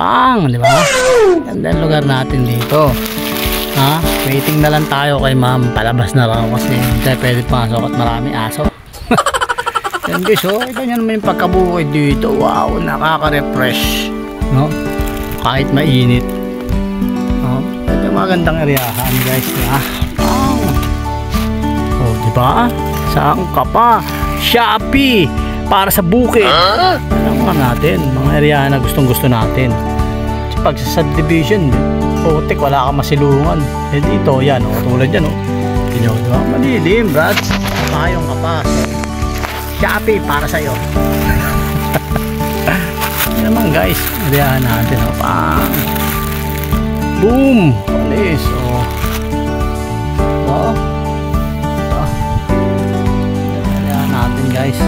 Pang, di ba? Ganda ang lugar natin dito. Ha? Waiting na lang tayo kay ma'am. Palabas na lang kasi hindi pwede pasok at marami aso. Yan guys, oh, ito nyo naman yung pagkabukid dito. Wow, nakaka-refresh, no? Kahit mainit. No? Ito yung magandang areahan guys, ha? Wow. Oh, di ba? Saan ka pa? Shopee para sa bukid. Alam nga natin, mga areahan na gustong-gusto natin. Pag sa subdivision, putik, wala kang masilungan. Eh dito, yan, oh, tulad yan, oh. Di ba? Malilim, brad. Mayong ka pa. Shopee para sa'yo. Yan naman guys, areahan natin, oh. Pang. Boom! Alis, oh. Oh. Oh. Areahan natin guys.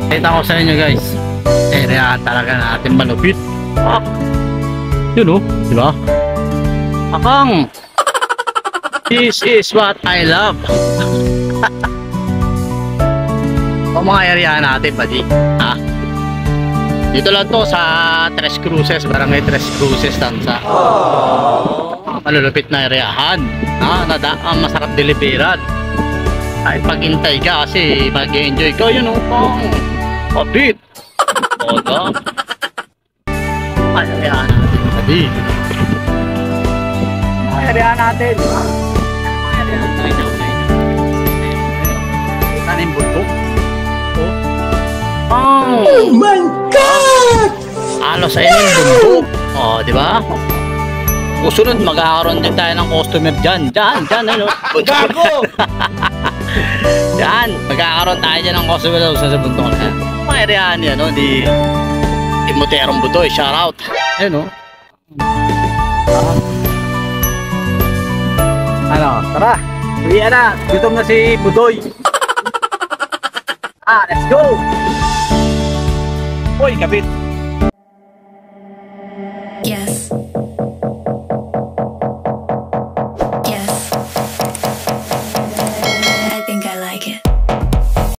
Kita ko sa inyo guys, areahan talaga natin malupit. Ah. Yun, oh, di ba? Akang, this is what I love. O mga areahan natin, buddy, ha? Dito lang to sa Tres Cruces, barangay Tres Cruces, Tansa. Malulupit na areahan, ha? Masarap deliveran. Kahit paghintay ka kasi mag-enjoy ka, yun, oh, pang kapit. O, da. Areahan natin, buddy. Areahan natin. Areahan tayo. Tanim bundok. Oh my God! Halos ayun yung bundok. Oh, di ba? Susunod, magkakaroon din tayo ng customer dyan. Dyan, ano? Gago! Dyan, magkakaroon tayo dyan ng customer sa bundok. Mga areahan yan, no? Di Moterong Budoy, shout out. Ayun, no? Ano, tara. Uwian na. Gutom na si Budoy. Let's go. Uy, kapit.